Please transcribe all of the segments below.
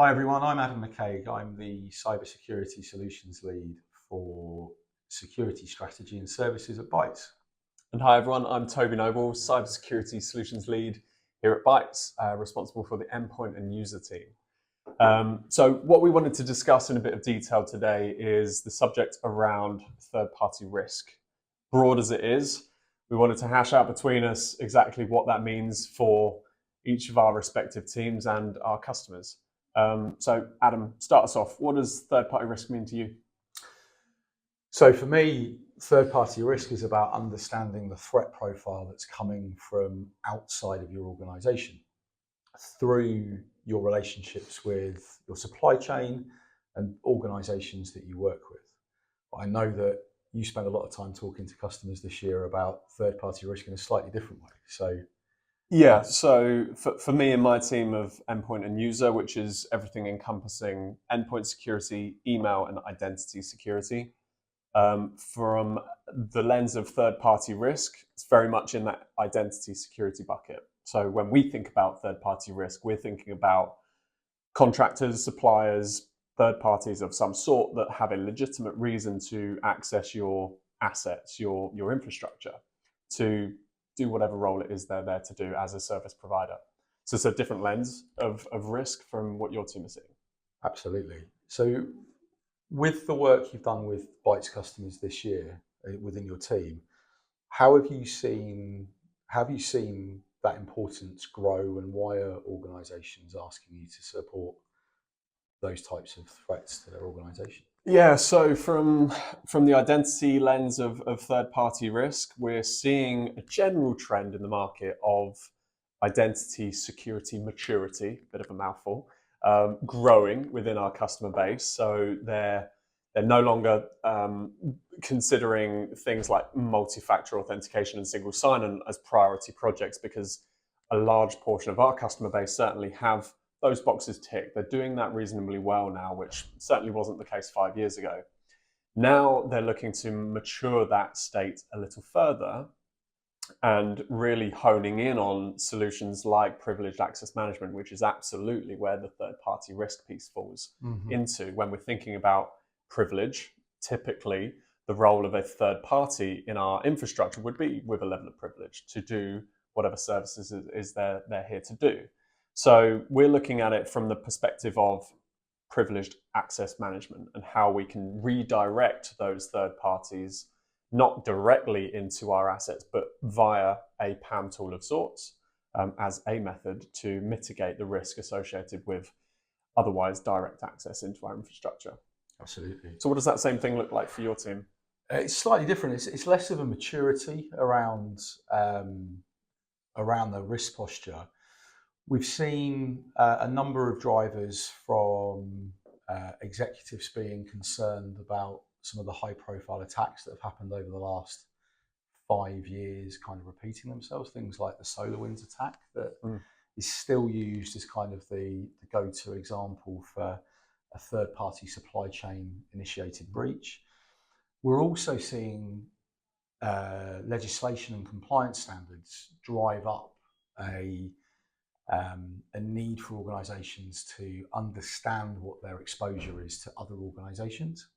Hi everyone, I'm Adam McCaig. I'm the Cybersecurity Solutions Lead for Security Strategy and Services at Bytes. And hi everyone, I'm Toby Noble, Cybersecurity Solutions Lead here at Bytes, responsible for the endpoint and user team. So what we wanted to discuss in a bit of detail today is the subject around third-party risk. Broad as it is, we wanted to hash out between us exactly what that means for each of our respective teams and our customers. So Adam, start us off. What does third-party risk mean to you? So for me, third-party risk is about understanding the threat profile that's coming from outside of your organization through your relationships with your supply chain and organizations that you work with. I know that you spend a lot of time talking to customers this year about third-party risk in a slightly different way. So yeah, so for me and my team of endpoint and user, which is everything encompassing endpoint security, email, and identity security, from the lens of third-party risk, it's very much in that identity security bucket. So when we think about third-party risk, we're thinking about contractors, suppliers, third parties of some sort that have a legitimate reason to access your assets, your infrastructure, to do whatever role it is they're there to do as a service provider. So it's a different lens of risk from what your team is seeing. Absolutely. So with the work you've done with Bytes customers this year within your team, how have you seen that importance grow, and why are organizations asking you to support those types of threats to their organization? Yeah, so from the identity lens of third-party risk, we're seeing a general trend in the market of identity security maturity, bit of a mouthful, growing within our customer base. So they're no longer considering things like multi-factor authentication and single sign-on as priority projects, because a large portion of our customer base certainly have those boxes ticked. They're doing that reasonably well now, which certainly wasn't the case 5 years ago. Now they're looking to mature that state a little further and really honing in on solutions like privileged access management, which is absolutely where the third-party risk piece falls into. When we're thinking about privilege, typically the role of a third party in our infrastructure would be with a level of privilege to do whatever services is they're here to do. So we're looking at it from the perspective of privileged access management and how we can redirect those third parties, not directly into our assets, but via a PAM tool of sorts, as a method to mitigate the risk associated with otherwise direct access into our infrastructure. Absolutely. So what does that same thing look like for your team? It's slightly different. It's less of a maturity around the risk posture. We've seen a number of drivers from executives being concerned about some of the high-profile attacks that have happened over the last 5 years, kind of repeating themselves. Things like the SolarWinds attack that is still used as kind of the go-to example for a third-party supply chain initiated breach. We're also seeing legislation and compliance standards drive up a need for organizations to understand what their exposure is to other organizations.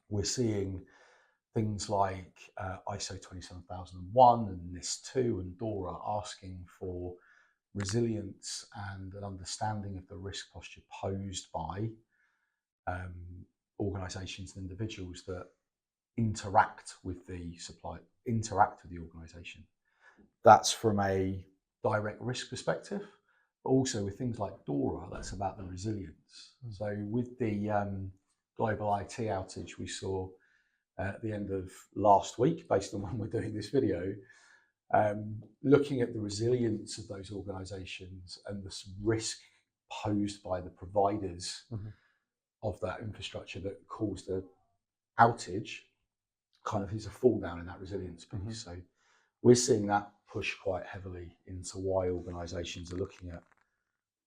We're seeing things like ISO 27001 and NIST 2 and DORA asking for resilience and an understanding of the risk posture posed by organizations and individuals that interact with the organization. That's from a direct risk perspective, but also with things like DORA, that's about the resilience. So with the global IT outage we saw at the end of last week, based on when we're doing this video, looking at the resilience of those organizations and the risk posed by the providers of that infrastructure that caused the outage, kind of is a fall down in that resilience piece. So we're seeing that push quite heavily into why organizations are looking at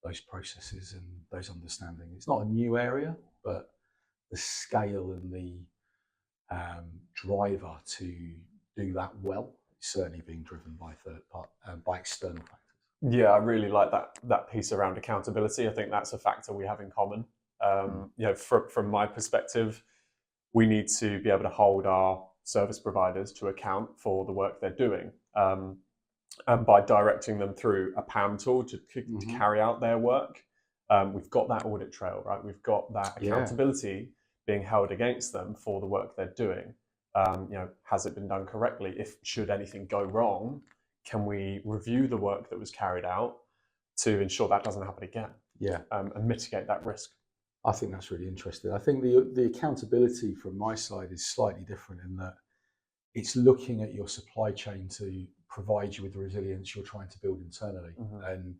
those processes and those understanding. It's not a new area, but the scale and the driver to do that well is certainly being driven by by external factors. Yeah, I really like that piece around accountability. I think that's a factor we have in common. From my perspective, we need to be able to hold our service providers to account for the work they're doing. And by directing them through a PAM tool to carry out their work, we've got that audit trail, right? We've got that accountability being held against them for the work they're doing. Has it been done correctly? If should anything go wrong, can we review the work that was carried out to ensure that doesn't happen again? And mitigate that risk. I think that's really interesting. I think the accountability from my side is slightly different in that it's looking at your supply chain to provide you with the resilience you're trying to build internally and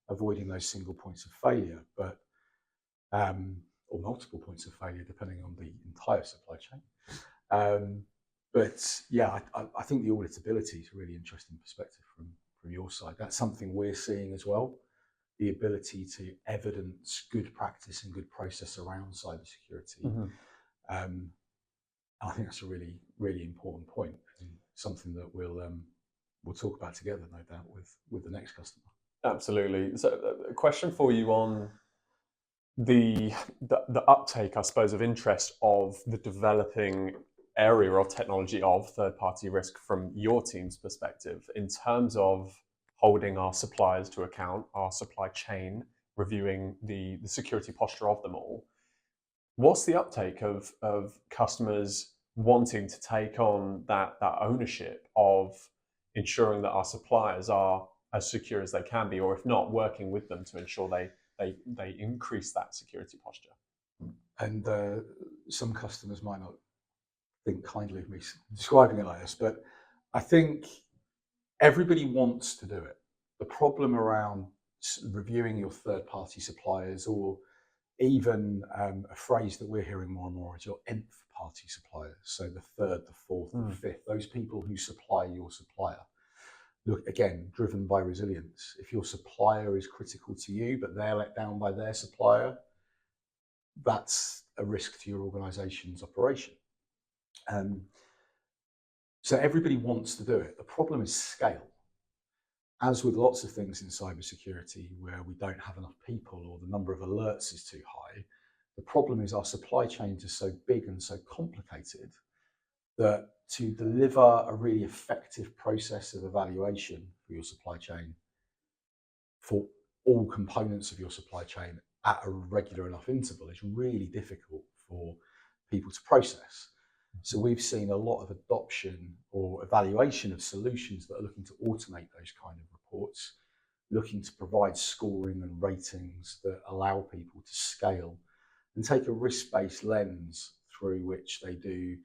avoiding those single points of failure, but or multiple points of failure depending on the entire supply chain. But yeah, I think the auditability is a really interesting perspective from your side. That's something we're seeing as well. The ability to evidence good practice and good process around cybersecurity. I think that's a really, really important point and something that we'll talk about together, no doubt, with the next customer. Absolutely. So, a question for you on the uptake, I suppose, of interest of the developing area of technology of third-party risk from your team's perspective, in terms of holding our suppliers to account, our supply chain, reviewing the security posture of them all. What's the uptake of customers wanting to take on that ownership of ensuring that our suppliers are as secure as they can be, or if not, working with them to ensure they increase that security posture? And some customers might not think kindly of me describing it like this, but I think everybody wants to do it. The problem around reviewing your third-party suppliers, or even a phrase that we're hearing more and more, is your nth party suppliers. So the third, the fourth, the fifth, those people who supply your supplier. Look, again, driven by resilience. If your supplier is critical to you, but they're let down by their supplier, that's a risk to your organization's operation. So everybody wants to do it. The problem is scale. As with lots of things in cybersecurity where we don't have enough people or the number of alerts is too high, the problem is our supply chains are so big and so complicated that to deliver a really effective process of evaluation for your supply chain, for all components of your supply chain at a regular enough interval, is really difficult for people to process. So we've seen a lot of adoption or evaluation of solutions that are looking to automate those kind of reports, looking to provide scoring and ratings that allow people to scale and take a risk-based lens through which they do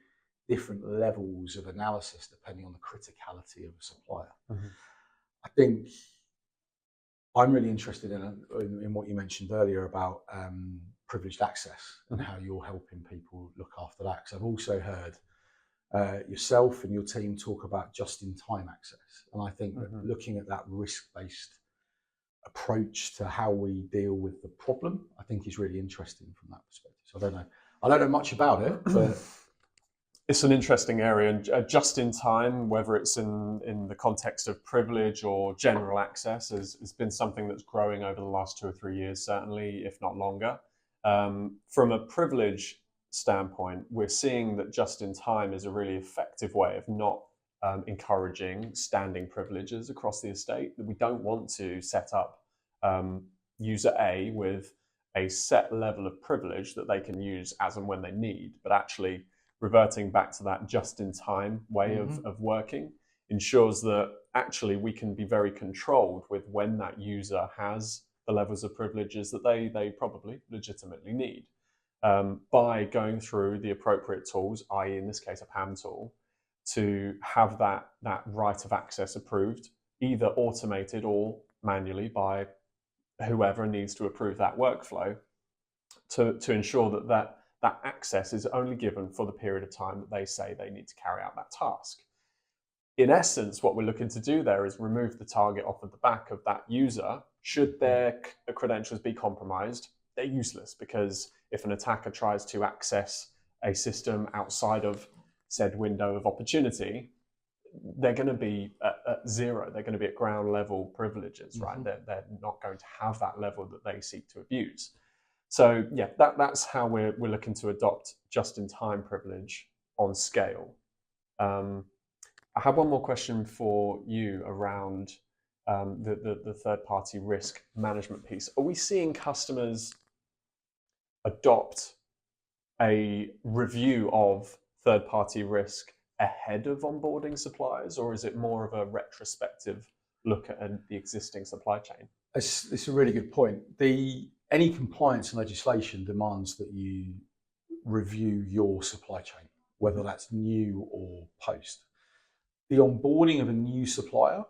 different levels of analysis depending on the criticality of a supplier. I think I'm really interested in what you mentioned earlier about privileged access and how you're helping people look after that. Because I've also heard yourself and your team talk about just-in-time access. And I think that looking at that risk-based approach to how we deal with the problem, I think is really interesting from that perspective. So I don't know much about it, but it's an interesting area, and just in time, whether it's in the context of privilege or general access, has been something that's growing over the last 2 or 3 years, certainly, if not longer. From a privilege standpoint, we're seeing that just in time is a really effective way of not encouraging standing privileges across the estate. We don't want to set up user A with a set level of privilege that they can use as and when they need, but actually reverting back to that just-in-time way of working ensures that actually we can be very controlled with when that user has the levels of privileges that they probably legitimately need. By going through the appropriate tools, i.e. in this case a PAM tool, to have that right of access approved, either automated or manually by whoever needs to approve that workflow, to ensure that access is only given for the period of time that they say they need to carry out that task. In essence, what we're looking to do there is remove the target off of the back of that user. Should their credentials be compromised, they're useless, because if an attacker tries to access a system outside of said window of opportunity, they're going to be at zero. They're going to be at ground level privileges, right? They're not going to have that level that they seek to abuse. So yeah, that's how we're looking to adopt just-in-time privilege on scale. I have one more question for you around the third-party risk management piece. Are we seeing customers adopt a review of third-party risk ahead of onboarding suppliers, or is it more of a retrospective look at the existing supply chain? It's a really good point. Any compliance and legislation demands that you review your supply chain, whether that's new or post. The onboarding of a new supplier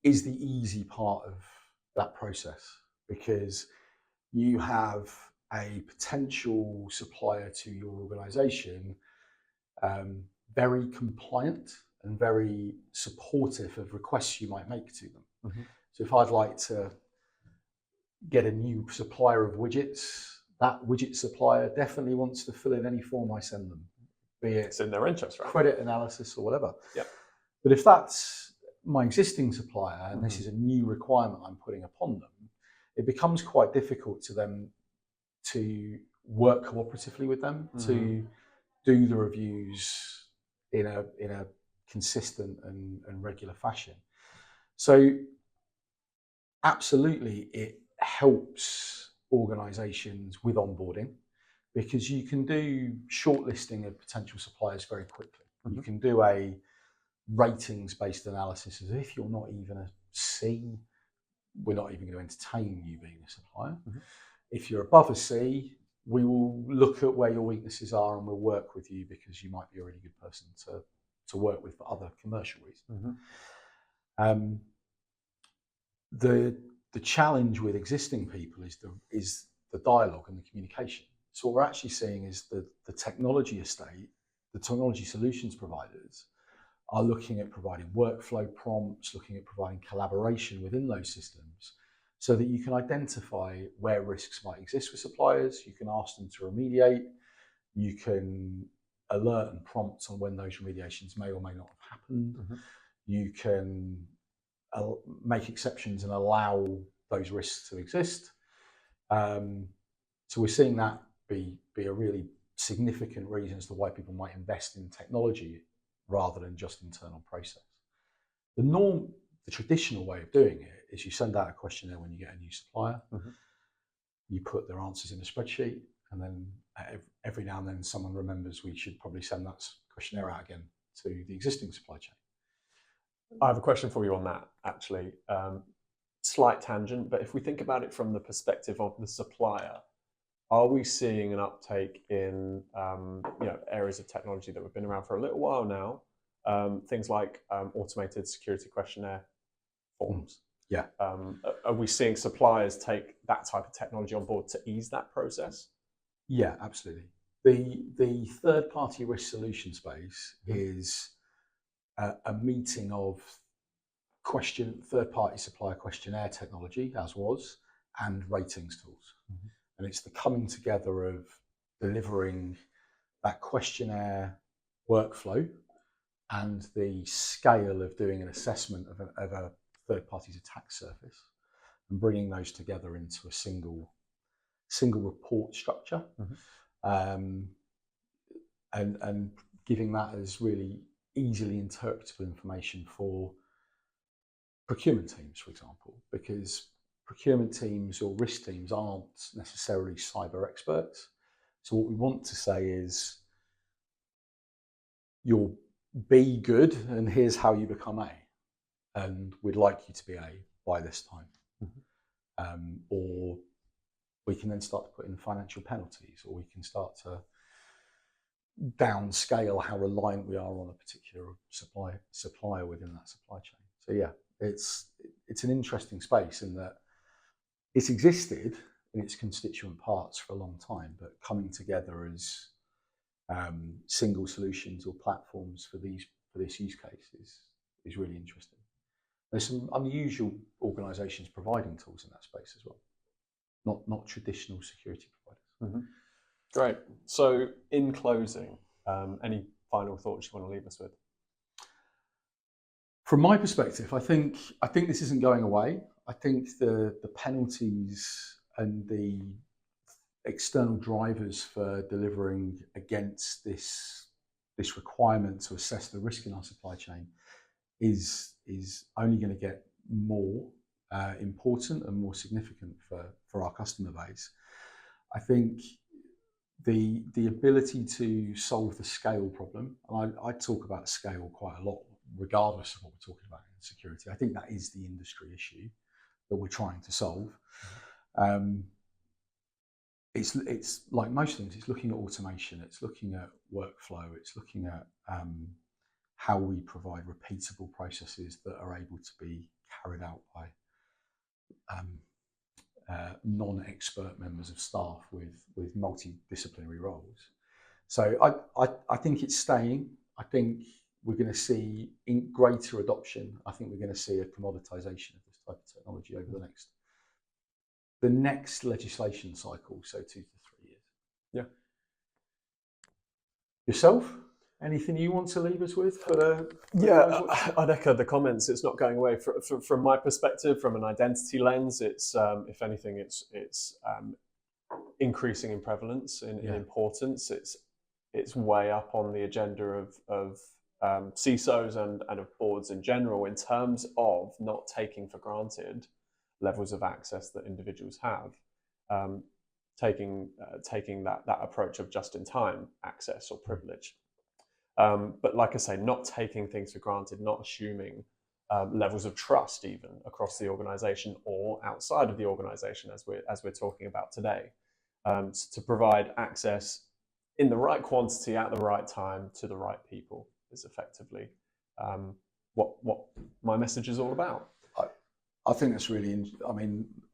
is the easy part of that process, because you have a potential supplier to your organization very compliant and very supportive of requests you might make to them. So if I'd like to get a new supplier of widgets, that widget supplier definitely wants to fill in any form I send them, be it It's in their interest, right? credit analysis or whatever. Yep. But if that's my existing supplier and this is a new requirement I'm putting upon them, it becomes quite difficult to them to work cooperatively with them, to do the reviews in a consistent and regular fashion. So absolutely, it helps organizations with onboarding, because you can do shortlisting of potential suppliers very quickly. You can do a ratings-based analysis as if you're not even a C, we're not even going to entertain you being a supplier. If you're above a C, we will look at where your weaknesses are and we'll work with you because you might be a really good person to work with for other commercial reasons. The challenge with existing people is the dialogue and the communication. So what we're actually seeing is the technology estate, the technology solutions providers are looking at providing workflow prompts, looking at providing collaboration within those systems so that you can identify where risks might exist with suppliers. You can ask them to remediate. You can alert and prompt on when those remediations may or may not have happened. You can make exceptions and allow those risks to exist. So we're seeing that be a really significant reason as to why people might invest in technology rather than just internal process. The traditional way of doing it is you send out a questionnaire when you get a new supplier. You put their answers in a spreadsheet, and then every now and then someone remembers we should probably send that questionnaire out again to the existing supply chain. I have a question for you on that, actually. Slight tangent, but if we think about it from the perspective of the supplier, are we seeing an uptake in areas of technology that have been around for a little while now? Things like automated security questionnaire forms. Yeah. Are we seeing suppliers take that type of technology on board to ease that process? Yeah, absolutely. The third-party risk solution space is a meeting of third-party supplier questionnaire technology, as was, and ratings tools. And it's the coming together of delivering that questionnaire workflow and the scale of doing an assessment of a third party's attack surface and bringing those together into a single report structure, and giving that as really easily interpretable information for procurement teams, for example, because procurement teams or risk teams aren't necessarily cyber experts. So what we want to say is, you'll be good and here's how you become A, and we'd like you to be A by this time. Or we can then start to put in financial penalties, or we can start to downscale how reliant we are on a particular supplier within that supply chain. So yeah, it's an interesting space in that it's existed in its constituent parts for a long time, but coming together as single solutions or platforms for this use case is really interesting. There's some unusual organisations providing tools in that space as well, not traditional security providers. Great. So in closing, any final thoughts you want to leave us with? From my perspective, I think this isn't going away. I think the penalties and the external drivers for delivering against this requirement to assess the risk in our supply chain is only going to get more important and more significant for our customer base. I think the ability to solve the scale problem, and I talk about scale quite a lot, regardless of what we're talking about in security. I think that is the industry issue that we're trying to solve. It's like most things. It's looking at automation. It's looking at workflow. It's looking at how we provide repeatable processes that are able to be carried out by non-expert members of staff with multidisciplinary roles. So I think it's staying. I think we're going to see greater adoption. I think we're going to see a commoditization of this type of technology over the next legislation cycle, so 2 to 3 years. Yeah. Yourself? Anything you want to leave us with? I'd echo the comments. It's not going away. From my perspective, from an identity lens, it's if anything, it's increasing in prevalence, in importance. It's way up on the agenda of CISOs and of boards in general, in terms of not taking for granted levels of access that individuals have, taking that approach of just-in-time access or privilege. But like I say, not taking things for granted, not assuming levels of trust even across the organization or outside of the organization, as we're talking about today, to provide access in the right quantity at the right time to the right people is effectively what my message is all about. I think that's really,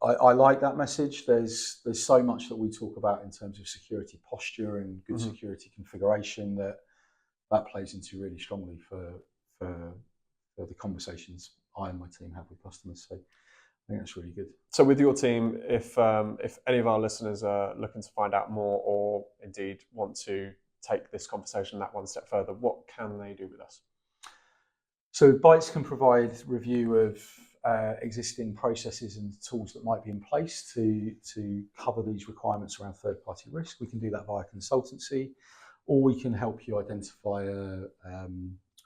I like that message. There's so much that we talk about in terms of security posture and good security configuration that plays into really strongly for the conversations I and my team have with customers. So I think that's really good. So with your team, if any of our listeners are looking to find out more, or indeed want to take this conversation that one step further, what can they do with us? So Bytes can provide review of existing processes and tools that might be in place to cover these requirements around third-party risk. We can do that via consultancy, or we can help you identify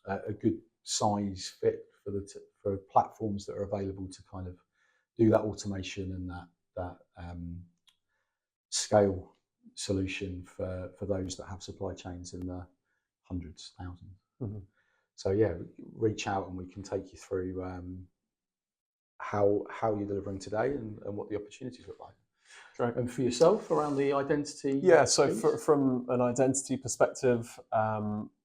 a good size fit for platforms that are available to kind of do that automation and that scale solution for those that have supply chains in the hundreds, thousands. So yeah, reach out and we can take you through how you're delivering today and what the opportunities look like. Right. And for yourself around the identity? Yeah, so from an identity perspective,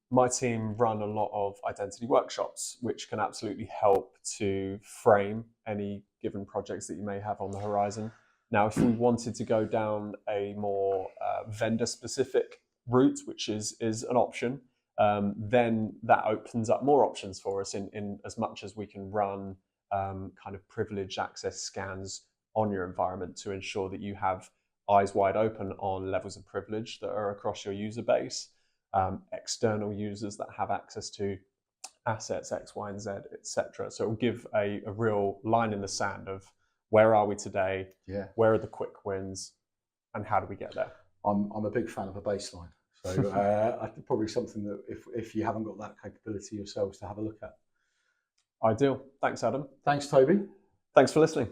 my team run a lot of identity workshops, which can absolutely help to frame any given projects that you may have on the horizon. Now, if we wanted to go down a more vendor-specific route, which is an option, then that opens up more options for us in as much as we can run kind of privileged access scans on your environment to ensure that you have eyes wide open on levels of privilege that are across your user base, external users that have access to assets X, Y, and Z, etc. So it will give a real line in the sand of where are we today, where are the quick wins, and how do we get there? I'm a big fan of a baseline. So probably something that if you haven't got that capability yourselves to have a look at. Ideal. Thanks, Adam. Thanks, Toby. Thanks for listening.